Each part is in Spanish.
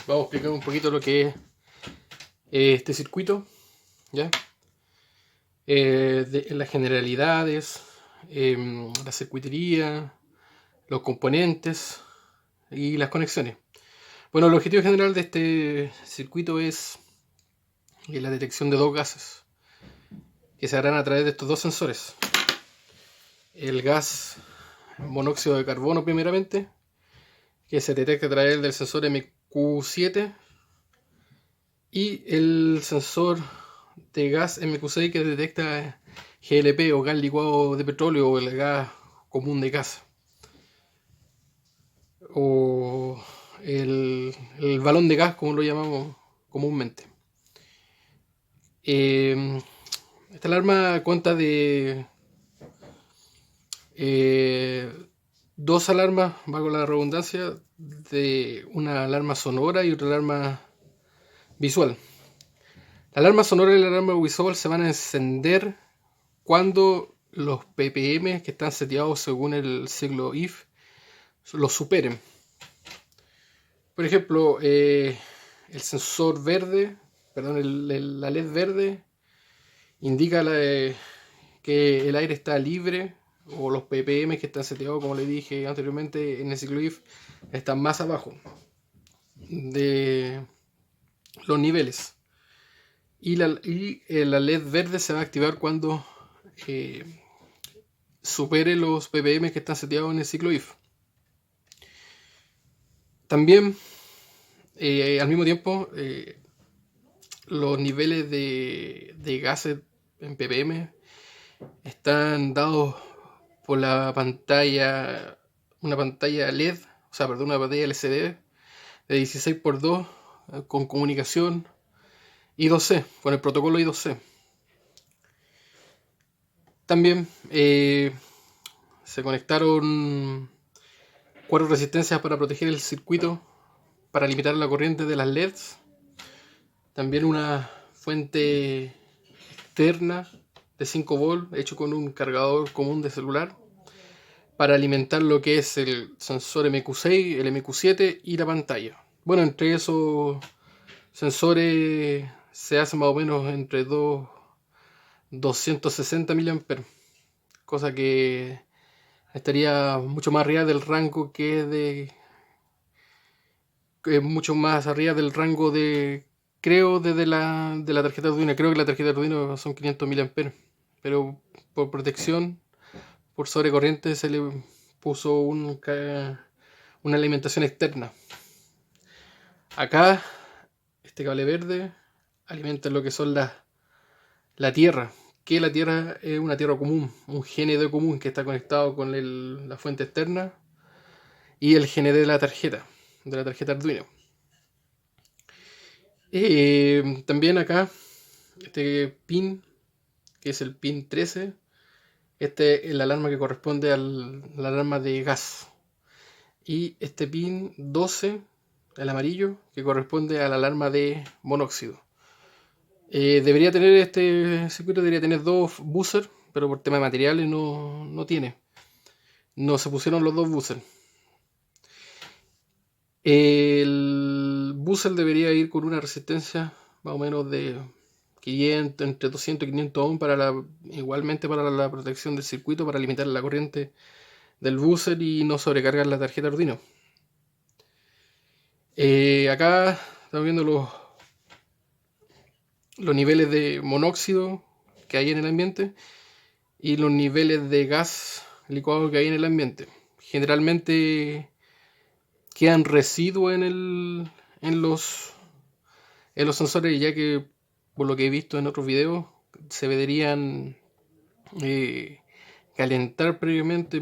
vamos a explicar un poquito lo que es este circuito, ¿ya? Las generalidades, la circuitería, los componentes y las conexiones. Bueno, el objetivo general de este circuito es la detección de dos gases que se harán a través de estos dos sensores. El gas monóxido de carbono primeramente, que se detecta a través del sensor MQ7, y el sensor de gas MQ6 que detecta GLP o gas licuado de petróleo o el gas común de casa, o el balón de gas como lo llamamos comúnmente. Esta alarma cuenta de dos alarmas, valgo la redundancia, de una alarma sonora y otra alarma visual. La alarma sonora y la alarma visual se van a encender cuando los ppm que están seteados según el ciclo if los superen. Por ejemplo, el sensor verde, perdón, la LED verde indica que el aire está libre, o los ppm que están seteados, como le dije anteriormente, en el ciclo if están más abajo de los niveles. Y la LED verde se va a activar cuando supere los ppm que están seteados en el ciclo if. También, al mismo tiempo, los niveles de gases en ppm están dados por la pantalla, una pantalla LED, o sea, perdón, una pantalla LCD de 16x2 con comunicación I2C, con el protocolo I2C. También se conectaron 4 resistencias para proteger el circuito, para limitar la corriente de las LEDs. También una fuente externa de 5 volts hecho con un cargador común de celular para alimentar lo que es el sensor MQ6, el MQ7 y la pantalla. Bueno, entre esos sensores se hace más o menos entre 260 mA, cosa que estaría mucho más arriba del rango que es mucho más arriba del rango de, creo, de la tarjeta Arduino. Creo que la tarjeta Arduino son 500 mA, pero por protección, por sobrecorriente, se le puso una alimentación externa. Acá, este cable verde alimenta lo que son la tierra, que la tierra es una tierra común, un GND común que está conectado con la fuente externa y el GND de la tarjeta Arduino. También acá, este pin, que es el pin 13, este es el alarma que corresponde a la alarma de gas. Y este pin 12, el amarillo, que corresponde a la alarma de monóxido. Debería tener este circuito, debería tener dos buzzers, pero por tema de materiales no tiene. No se pusieron los dos buzzers. El buzzer debería ir con una resistencia más o menos de 500, entre 200 y 500 ohm igualmente para la protección del circuito, para limitar la corriente del buzzer y no sobrecargar la tarjeta Arduino. Acá estamos viendo los niveles de monóxido que hay en el ambiente y los niveles de gas licuado que hay en el ambiente. Generalmente quedan residuos en los sensores, ya que por lo que he visto en otros videos se deberían calentar previamente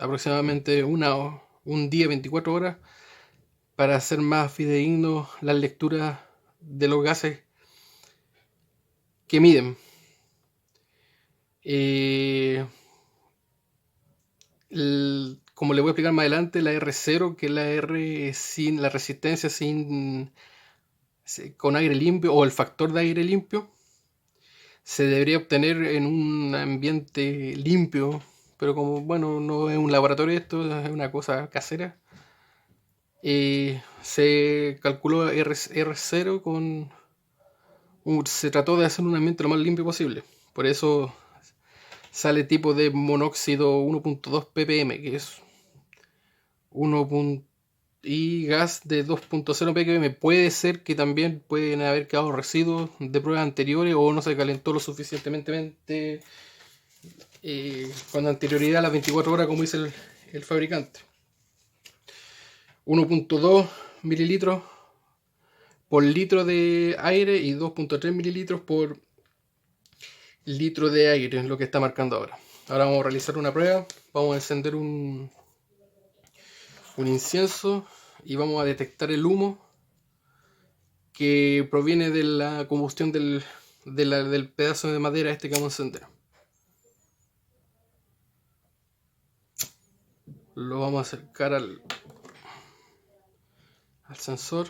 aproximadamente un día, 24 horas, para hacer más fidedigno las lecturas de los gases que miden. Como le voy a explicar más adelante, la R0, que es la R sin la resistencia con aire limpio, o el factor de aire limpio, se debería obtener en un ambiente limpio, pero como bueno, no es un laboratorio esto, es una cosa casera, se calculó R0 con... se trató de hacer un ambiente lo más limpio posible. Por eso sale tipo de monóxido 1.2 ppm, que es 1. Y gas de 2.0 ppm. Puede ser que también pueden haber quedado residuos de pruebas anteriores o no se calentó lo suficientemente con anterioridad a las 24 horas, como dice el fabricante. 1.2 mililitros por litro de aire y 2.3 mililitros por litro de aire, es lo que está marcando ahora. Ahora vamos a realizar una prueba, vamos a encender un incienso y vamos a detectar el humo que proviene de la combustión del pedazo de madera este que vamos a encender. Lo vamos a acercar al sensor.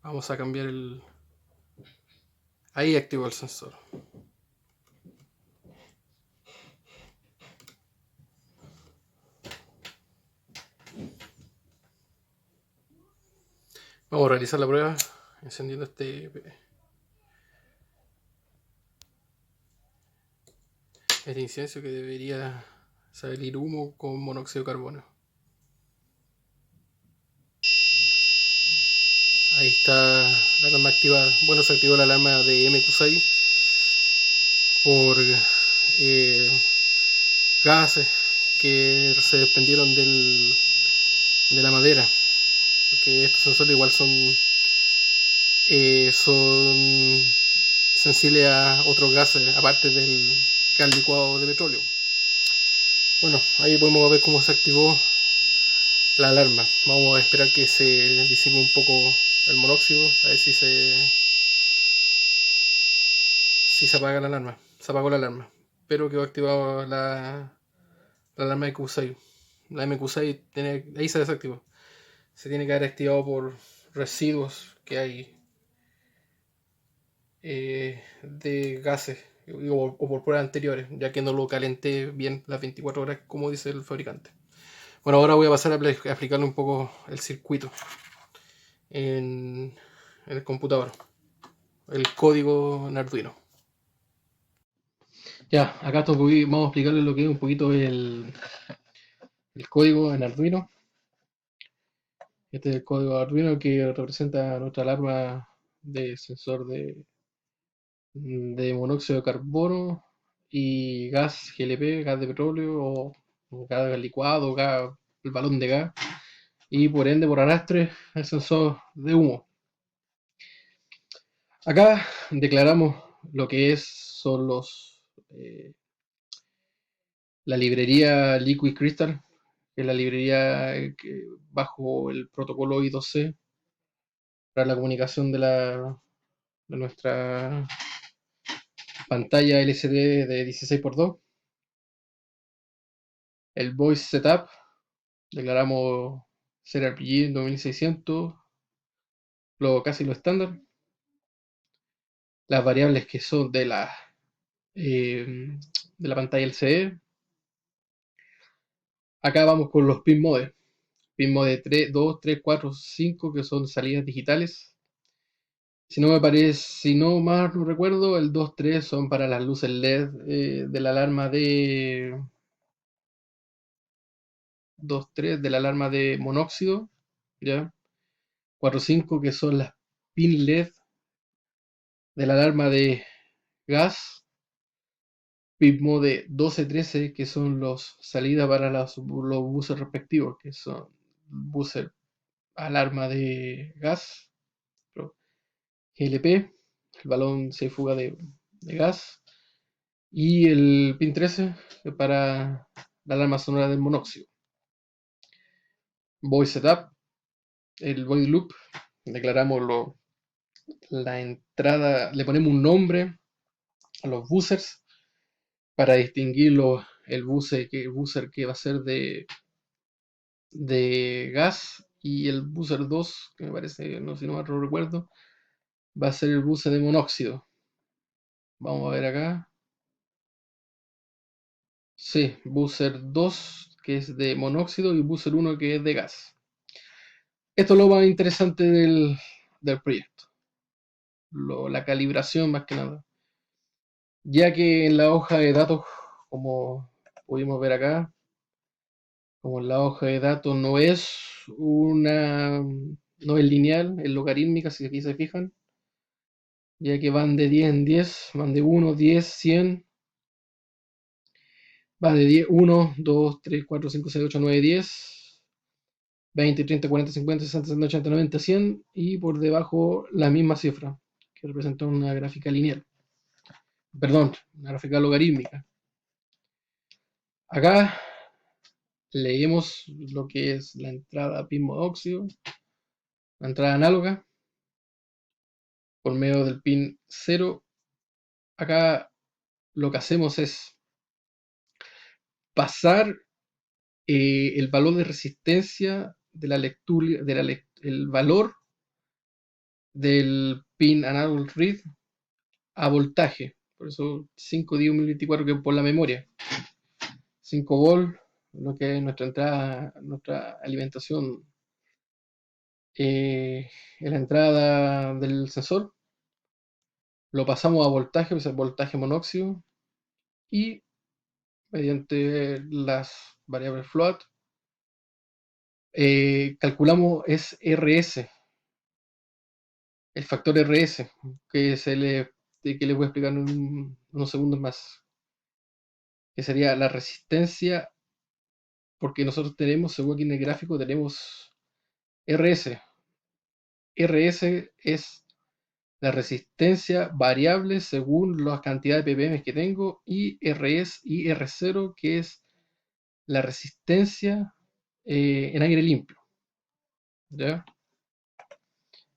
Vamos a cambiar el... Ahí activó el sensor. Vamos a realizar la prueba encendiendo este incienso que debería salir humo con monóxido de carbono. Ahí está la alarma activada. Bueno, se activó la alarma de MQ6 por gases que se desprendieron de la madera. Porque estos sensores igual son sensibles a otros gases aparte del gas licuado de petróleo. Bueno, ahí podemos ver cómo se activó la alarma. Vamos a esperar que se disipe un poco el monóxido, a ver si se apaga la alarma. Se apagó la alarma. Pero quedó activada la alarma de Q6. La MQ6 ahí se desactivó. Se tiene que haber activado por residuos que hay de gases o por pruebas anteriores, ya que no lo calenté bien las 24 horas como dice el fabricante. Bueno, ahora voy a pasar a explicarle un poco el circuito en el computador, el código en Arduino. Ya, acá vamos a explicarle lo que es un poquito el código en Arduino. Este es el código de Arduino que representa nuestra alarma de sensor de monóxido de carbono y gas GLP, gas de petróleo o gas licuado, el balón de gas y por ende por arrastre el sensor de humo. Acá declaramos lo que son la librería Liquid Crystal, que es la librería bajo el protocolo I2C para la comunicación de nuestra pantalla LCD de 16:2. El Voice Setup, declaramos SerialPG 2600, casi lo estándar. Las variables que son de la pantalla LCD. Acá vamos con los pin modes. Pin mode 3, 2, 3, 4, 5, que son salidas digitales. Si no más no recuerdo, el 2, 3 son para las luces LED de la alarma de 2, 3 de la alarma de monóxido, ¿ya? 4, 5 que son las pin LED de la alarma de gas. Pin mode 12, 13 que son los salidas para los buses respectivos, que son buses alarma de gas, GLP, el balón se fuga de gas, y el pin 13 para la alarma sonora del monóxido. Voice setup, el void loop, declaramos la entrada, le ponemos un nombre a los buzzers para distinguir el buzzer que va a ser de gas y el buzzer 2, que me parece, no sé si no me recuerdo, va a ser el buzzer de monóxido. Vamos a ver acá. Sí, Booster 2 que es de monóxido y Booster 1 que es de gas. Esto es lo más interesante del proyecto, la calibración más que nada. Ya que en la hoja de datos, como pudimos ver acá, como en la hoja de datos no es lineal, es logarítmica, si aquí se fijan, ya que van de 10 en 10, van de 1, 10, 100, va de 10, 1, 2, 3, 4, 5, 6, 8, 9, 10, 20, 30, 40, 50, 60, 70, 80, 90, 100 y por debajo la misma cifra, que representa una gráfica lineal. Perdón, una gráfica logarítmica. Acá leemos lo que es la entrada pin monóxido, la entrada análoga, por medio del pin 0. Acá lo que hacemos es pasar el valor de resistencia de la lectura, el valor del pin analog read a voltaje. Por eso 5 10 1024 que por la memoria. 5 volt, lo que es nuestra entrada, nuestra alimentación en la entrada del sensor. Lo pasamos a voltaje, pues el voltaje monóxido, y mediante las variables float calculamos es RS, el factor RS, que les voy a explicar en unos segundos más, que sería la resistencia, porque nosotros tenemos, según aquí en el gráfico, tenemos RS. RS es la resistencia variable según la cantidad de ppm que tengo, y RS y R0, que es la resistencia en aire limpio. ¿Ya?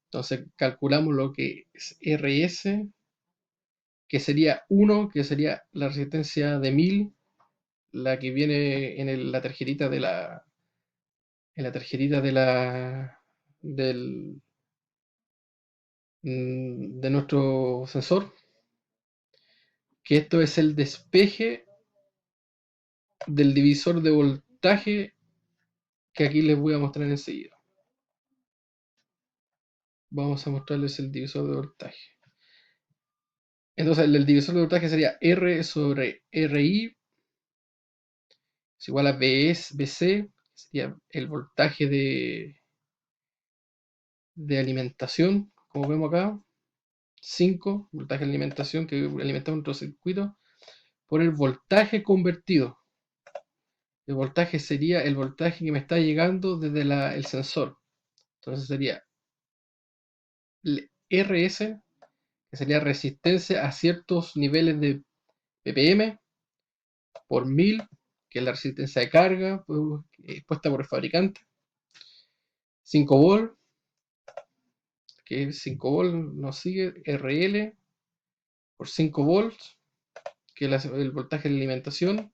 Entonces calculamos lo que es RS, que sería 1, que sería la resistencia de 1000, la que viene la tarjetita en la tarjetita del, de nuestro sensor, que esto es el despeje del divisor de voltaje que aquí les voy a mostrar enseguida. Vamos a mostrarles el divisor de voltaje. Entonces el divisor de voltaje sería R sobre RI es igual a BC, sería el voltaje de alimentación, como vemos acá, 5, voltaje de alimentación que alimenta nuestro circuito, por el voltaje convertido. El voltaje sería el voltaje que me está llegando desde el sensor. Entonces sería RS, que sería resistencia a ciertos niveles de ppm, por 1000, que es la resistencia de carga puesta por el fabricante. 5 volt, que es 5 volt, nos sigue RL por 5 volts, que es el voltaje de alimentación,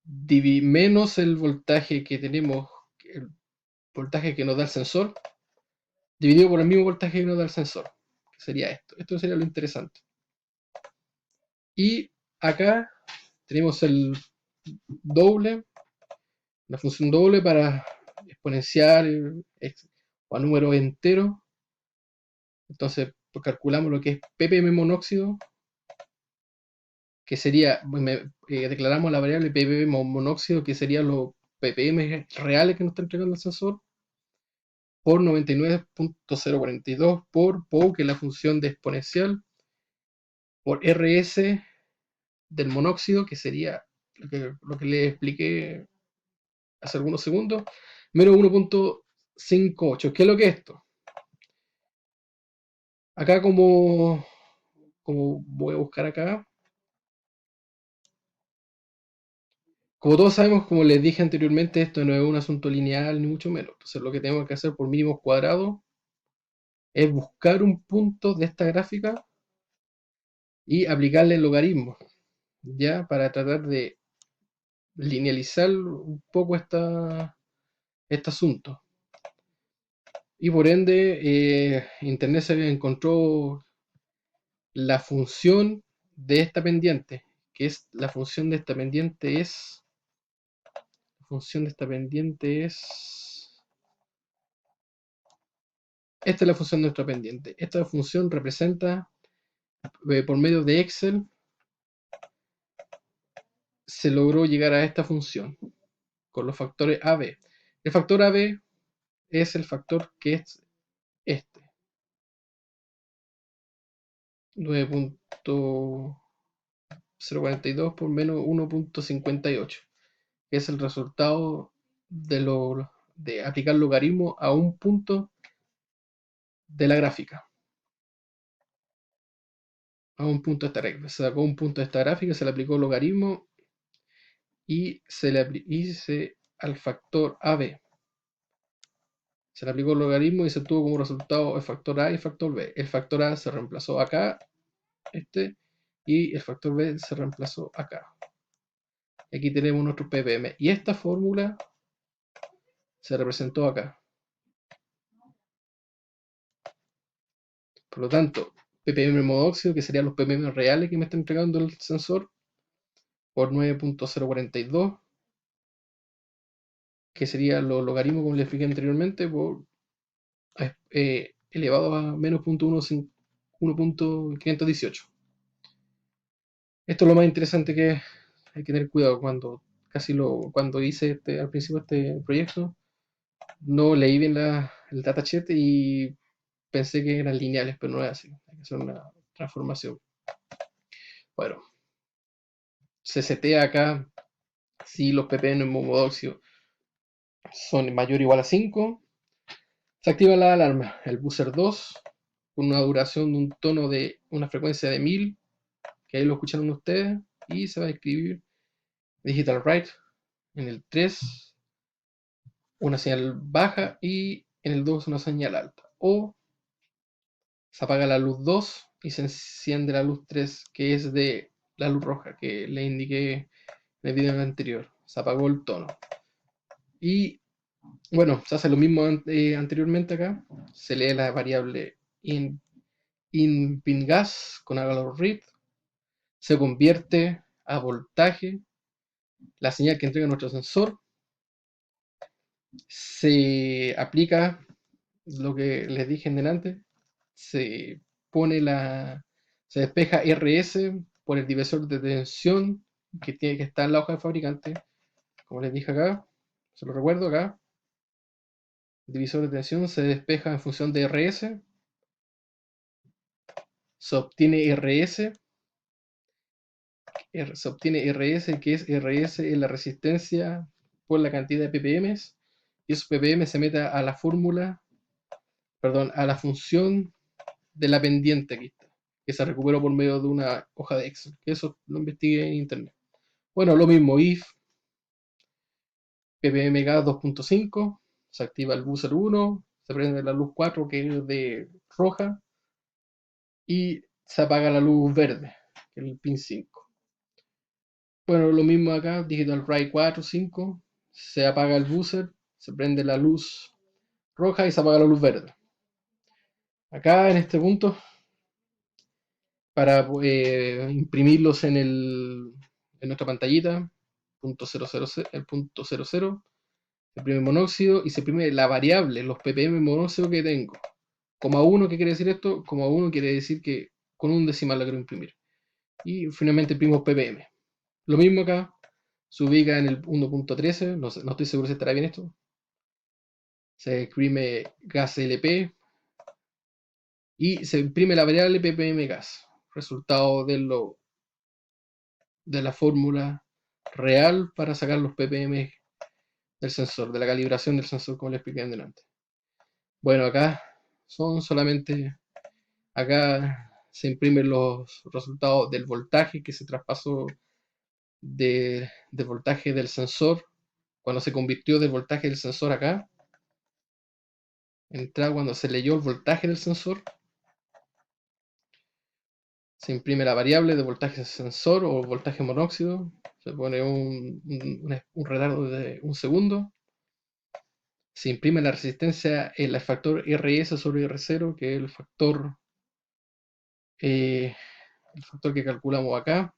menos el voltaje que tenemos, el voltaje que nos da el sensor, dividido por el mismo voltaje que nos da el sensor, que sería esto. Esto sería lo interesante. Y acá tenemos el doble, la función doble para exponencial o a número entero. Entonces pues, calculamos lo que es ppm monóxido, que sería, declaramos la variable ppm monóxido, que sería los ppm reales que nos está entregando el sensor, por 99.042 por POU, que es la función de exponencial, por RS del monóxido, que sería lo que les expliqué hace algunos segundos, menos 1.58. ¿Qué es lo que es esto? Acá como voy a buscar acá, como todos sabemos, como les dije anteriormente, esto no es un asunto lineal ni mucho menos. Entonces lo que tenemos que hacer por mínimos cuadrados es buscar un punto de esta gráfica y aplicarle el logaritmo, ya para tratar de linealizar un poco este asunto. Y por ende, Internet se encontró la función de esta pendiente, que es la función de esta pendiente es... La función de esta pendiente es... Esta es la función de nuestra pendiente. Esta función representa, por medio de Excel, se logró llegar a esta función con los factores AB. El factor AB es el factor que es este. 9.042 por menos 1.58, que es el resultado de aplicar logaritmo a un punto de la gráfica. A un punto de esta regla. Se sacó un punto de esta gráfica, se le aplicó logaritmo y al factor AB. Se le aplicó el logaritmo y se tuvo como resultado el factor A y el factor B. El factor A se reemplazó acá, y el factor B se reemplazó acá. Aquí tenemos nuestro ppm. Y esta fórmula se representó acá. Por lo tanto, ppm modo óxido, que serían los ppm reales que me está entregando el sensor, por 9.042, que sería los logaritmos, como les expliqué anteriormente, por elevado a menos 1.518. Esto es lo más interesante, que hay que tener cuidado cuando hice al principio este proyecto. No leí bien el datasheet y pensé que eran lineales, pero no es así. Hay que hacer una transformación. Bueno, se setea acá si los ppm en modo óxido son mayor o igual a 5. Se activa la alarma, el buzzer 2, con una duración de un tono de una frecuencia de 1000, que ahí lo escucharon ustedes, y se va a escribir digital write. En el 3 una señal baja y en el 2 una señal alta. O se apaga la luz 2 y se enciende la luz 3, que es de la luz roja que le indiqué en el video anterior. Se apagó el tono. Y bueno, se hace lo mismo anteriormente acá. Se lee la variable in pin gas con valor read. Se convierte a voltaje la señal que entrega nuestro sensor. Se aplica lo que les dije en delante. Se despeja RS por el divisor de tensión que tiene que estar en la hoja de fabricante. Como les dije acá, se lo recuerdo acá. El divisor de tensión se despeja en función de RS. Se obtiene RS. Se obtiene RS, que es RS en la resistencia por la cantidad de ppm. Y esos ppm se mete a la fórmula, perdón, a la función de la pendiente aquí está, que se recuperó por medio de una hoja de Excel, que eso lo investigué en internet. Bueno, lo mismo, if ppmg 2.5, se activa el buzzer 1, se prende la luz 4, que es de roja, y se apaga la luz verde, que es el pin 5. Bueno, lo mismo acá, digital write 4, 5, se apaga el buzzer, se prende la luz roja y se apaga la luz verde. Acá en este punto, para imprimirlos en nuestra pantallita, el punto 00, se imprime monóxido y se imprime la variable, los ppm monóxido que tengo. Coma 1, ¿qué quiere decir esto? Coma 1 quiere decir que con un decimal la quiero imprimir. Y finalmente imprimo ppm. Lo mismo acá, se ubica en el 1.13, no estoy seguro si estará bien esto. Se imprime gas LP y se imprime la variable ppm gas, resultado de la fórmula real para sacar los ppm del sensor, de la calibración del sensor, como les expliqué antes. Bueno, acá son solamente, acá se imprimen los resultados del voltaje que se traspasó del voltaje del sensor, cuando se convirtió del voltaje del sensor acá, cuando se leyó el voltaje del sensor, se imprime la variable de voltaje del sensor o voltaje monóxido, se pone un retardo de un segundo, se imprime la resistencia en el factor RS sobre R0, que es el factor que calculamos acá,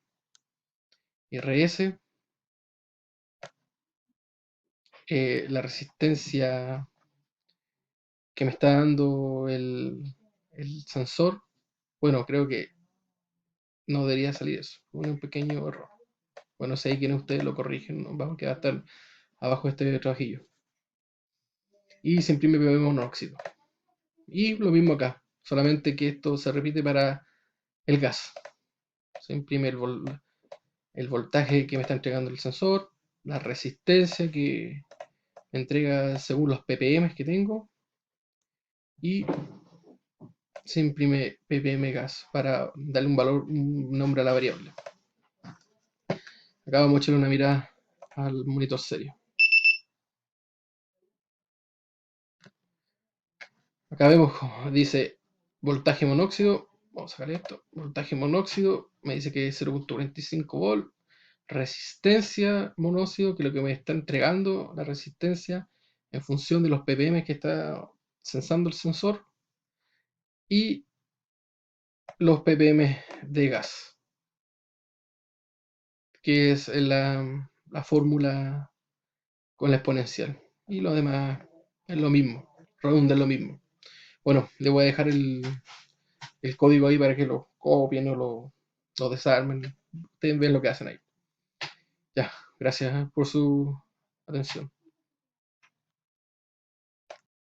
RS, la resistencia que me está dando el sensor. Bueno, creo que no debería salir eso. Un pequeño error. Bueno, si ahí quieren ustedes lo corrigen, ¿no? Vamos a quedar estar abajo de este trabajillo. Y se imprime PPM monóxido. Y lo mismo acá, solamente que esto se repite para el gas. Se imprime el voltaje que me está entregando el sensor, la resistencia que me entrega según los ppm que tengo, y se imprime ppm gas para darle un valor, un nombre a la variable. Acá vamos a echarle una mirada al monitor serio. Acá vemos, dice voltaje monóxido. Vamos a sacar esto. Voltaje monóxido. Me dice que es 0.45 volt. Resistencia monóxido, que es lo que me está entregando la resistencia en función de los ppm que está sensando el sensor. Y los ppm de gas, que es la fórmula con la exponencial. Y lo demás es lo mismo. Redunda en lo mismo. Bueno, le voy a dejar el código ahí para que lo copien o lo desarmen. Ustedes ven lo que hacen ahí. Ya, gracias por su atención.